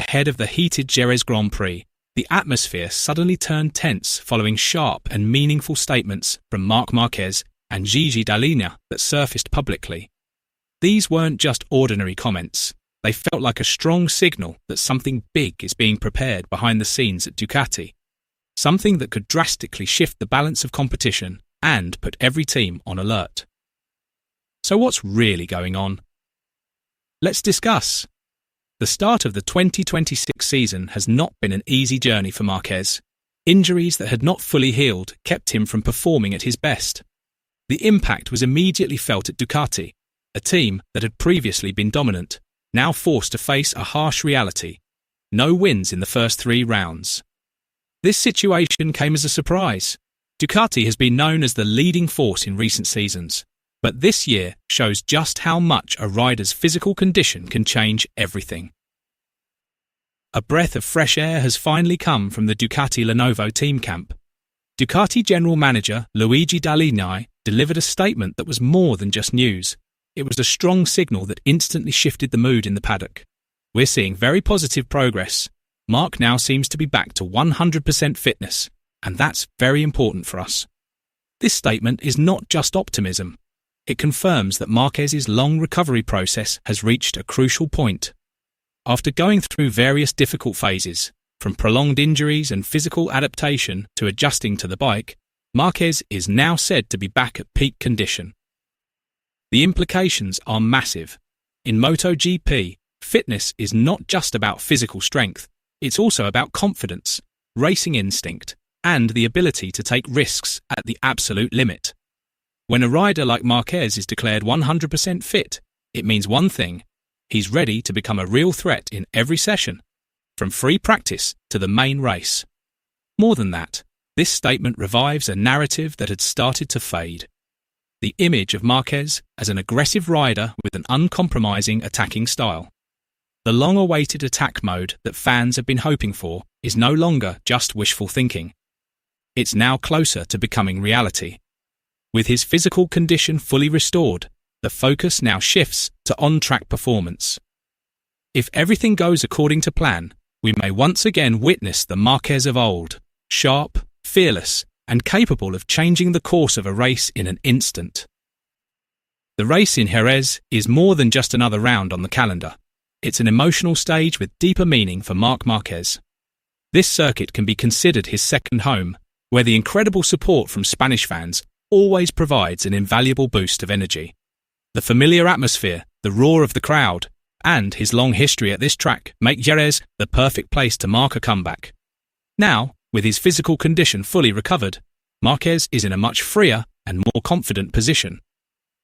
ahead of the heated Jerez Grand Prix, the atmosphere suddenly turned tense following sharp and meaningful statements from Marc Márquez and Gigi Dall'Igna that surfaced publicly. These weren't just ordinary comments. They felt like a strong signal that something big is being prepared behind the scenes at Ducati, something that could drastically shift the balance of competition and put every team on alert. So what's really going on? Let's discuss. The start of the 2026 season has not been an easy journey for Marquez. Injuries that had not fully healed kept him from performing at his best. The impact was immediately felt at Ducati, a team that had previously been dominant, now forced to face a harsh reality: no wins in the first 3 rounds. This situation came as a surprise. Ducati has been known as the leading force in recent seasons, but this year shows just how much a rider's physical condition can change everything. A breath of fresh air has finally come from the Ducati Lenovo team camp. Ducati General Manager Luigi Dall'Igna delivered a statement that was more than just news. It was a strong signal that instantly shifted the mood in the paddock. We're seeing very positive progress. Marc now seems to be back to 100% fitness, and that's very important for us. This statement is not just optimism. It confirms that Marquez's long recovery process has reached a crucial point. After going through various difficult phases, from prolonged injuries and physical adaptation to adjusting to the bike, Marquez is now said to be back at peak condition. The implications are massive. In MotoGP, fitness is not just about physical strength, it's also about confidence, racing instinct, and the ability to take risks at the absolute limit. When a rider like Marquez is declared 100% fit, it means one thing: he's ready to become a real threat in every session, from free practice to the main race. More than that, this statement revives a narrative that had started to fade. The image of Marquez as an aggressive rider with an uncompromising attacking style. The long-awaited attack mode that fans have been hoping for is no longer just wishful thinking. It's now closer to becoming reality. With his physical condition fully restored, the focus now shifts to on-track performance. If everything goes according to plan, we may once again witness the Marquez of old, sharp, fearless, and capable of changing the course of a race in an instant. The race in Jerez is more than just another round on the calendar. It's an emotional stage with deeper meaning for Marc Márquez. This circuit can be considered his second home, where the incredible support from Spanish fans always provides an invaluable boost of energy. The familiar atmosphere, the roar of the crowd, and his long history at this track make Jerez the perfect place to mark a comeback. Now, with his physical condition fully recovered, Marquez is in a much freer and more confident position.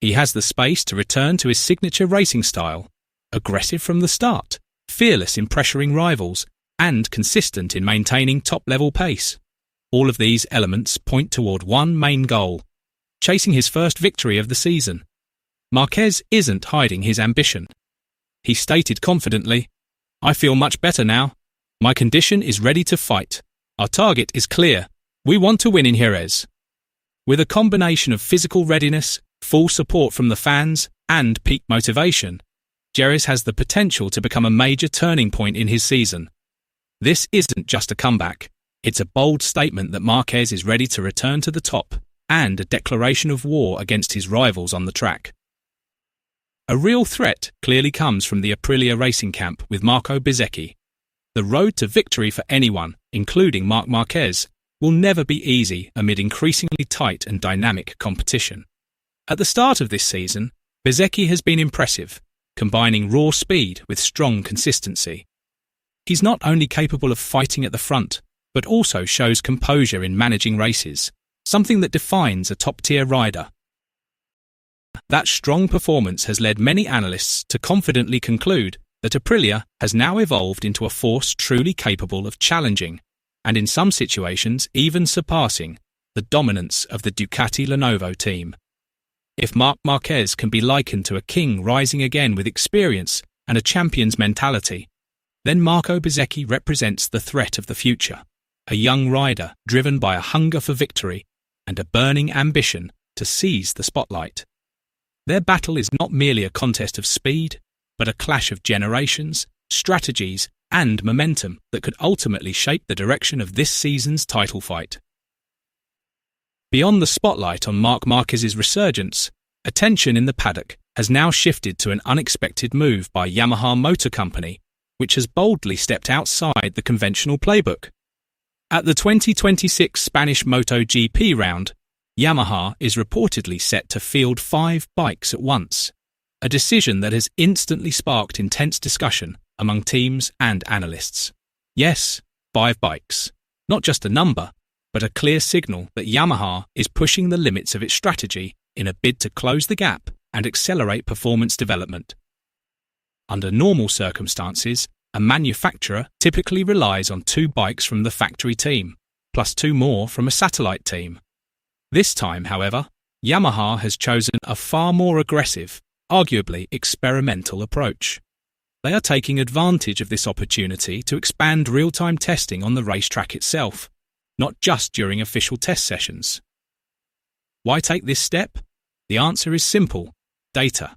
He has the space to return to his signature racing style, aggressive from the start, fearless in pressuring rivals, and consistent in maintaining top-level pace. All of these elements point toward one main goal: chasing his first victory of the season. Marquez isn't hiding his ambition. He stated confidently, "I feel much better now. My condition is ready to fight. Our target is clear. We want to win in Jerez." With a combination of physical readiness, full support from the fans, and peak motivation, Jerez has the potential to become a major turning point in his season. This isn't just a comeback. It's a bold statement that Marquez is ready to return to the top, and a declaration of war against his rivals on the track. A real threat clearly comes from the Aprilia racing camp with Marco Bezzecchi. The road to victory for anyone, including Marc Márquez, will never be easy amid increasingly tight and dynamic competition. At the start of this season, Bezzecchi has been impressive, combining raw speed with strong consistency. He's not only capable of fighting at the front, but also shows composure in managing races, something that defines a top-tier rider. That strong performance has led many analysts to confidently conclude that Aprilia has now evolved into a force truly capable of challenging, and in some situations even surpassing, the dominance of the Ducati Lenovo team. If Marc Márquez can be likened to a king rising again with experience and a champion's mentality, then Marco Bezzecchi represents the threat of the future, a young rider driven by a hunger for victory and a burning ambition to seize the spotlight. Their battle is not merely a contest of speed, but a clash of generations, strategies, and momentum that could ultimately shape the direction of this season's title fight. Beyond the spotlight on Marc Márquez's resurgence, attention in the paddock has now shifted to an unexpected move by Yamaha Motor Company, which has boldly stepped outside the conventional playbook. At the 2026 Spanish MotoGP round, Yamaha is reportedly set to field 5 bikes at once, a decision that has instantly sparked intense discussion among teams and analysts. Yes, 5 bikes. Not just a number, but a clear signal that Yamaha is pushing the limits of its strategy in a bid to close the gap and accelerate performance development. Under normal circumstances, a manufacturer typically relies on 2 bikes from the factory team, plus 2 more from a satellite team. This time, however, Yamaha has chosen a far more aggressive, arguably experimental approach. They are taking advantage of this opportunity to expand real-time testing on the racetrack itself, not just during official test sessions. Why take this step? The answer is simple: data.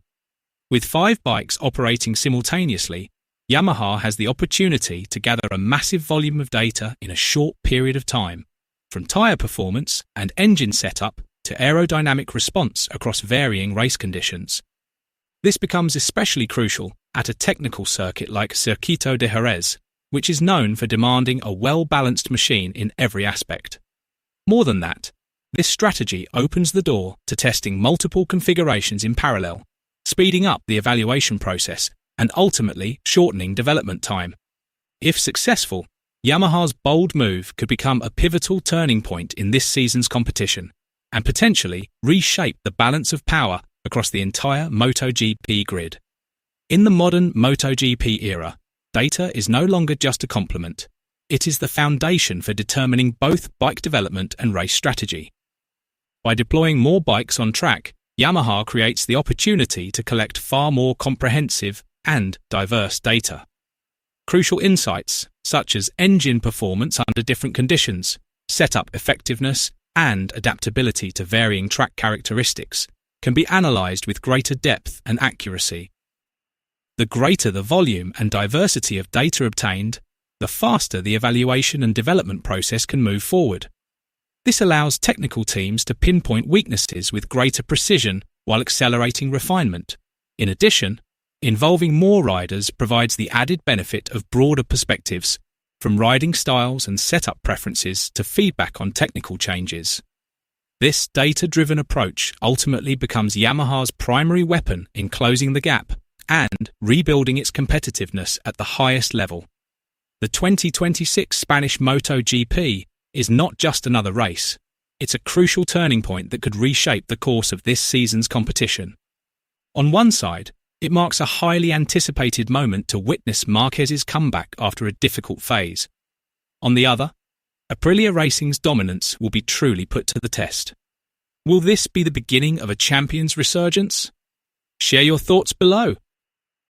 With 5 bikes operating simultaneously, Yamaha has the opportunity to gather a massive volume of data in a short period of time, from tyre performance and engine setup to aerodynamic response across varying race conditions. This becomes especially crucial at a technical circuit like Circuito de Jerez, which is known for demanding a well-balanced machine in every aspect. More than that, this strategy opens the door to testing multiple configurations in parallel, speeding up the evaluation process and ultimately shortening development time. If successful, Yamaha's bold move could become a pivotal turning point in this season's competition and potentially reshape the balance of power across the entire MotoGP grid. In the modern MotoGP era, data is no longer just a complement. It is the foundation for determining both bike development and race strategy. By deploying more bikes on track, Yamaha creates the opportunity to collect far more comprehensive and diverse data. Crucial insights, such as engine performance under different conditions, setup effectiveness, and adaptability to varying track characteristics, can be analysed with greater depth and accuracy. The greater the volume and diversity of data obtained, the faster the evaluation and development process can move forward. This allows technical teams to pinpoint weaknesses with greater precision while accelerating refinement. In addition, involving more riders provides the added benefit of broader perspectives, from riding styles and setup preferences to feedback on technical changes. This data-driven approach ultimately becomes Yamaha's primary weapon in closing the gap and rebuilding its competitiveness at the highest level. The 2026 Spanish MotoGP is not just another race. It's a crucial turning point that could reshape the course of this season's competition. On one side, it marks a highly anticipated moment to witness Marquez's comeback after a difficult phase. On the other, Aprilia Racing's dominance will be truly put to the test. Will this be the beginning of a champion's resurgence? Share your thoughts below.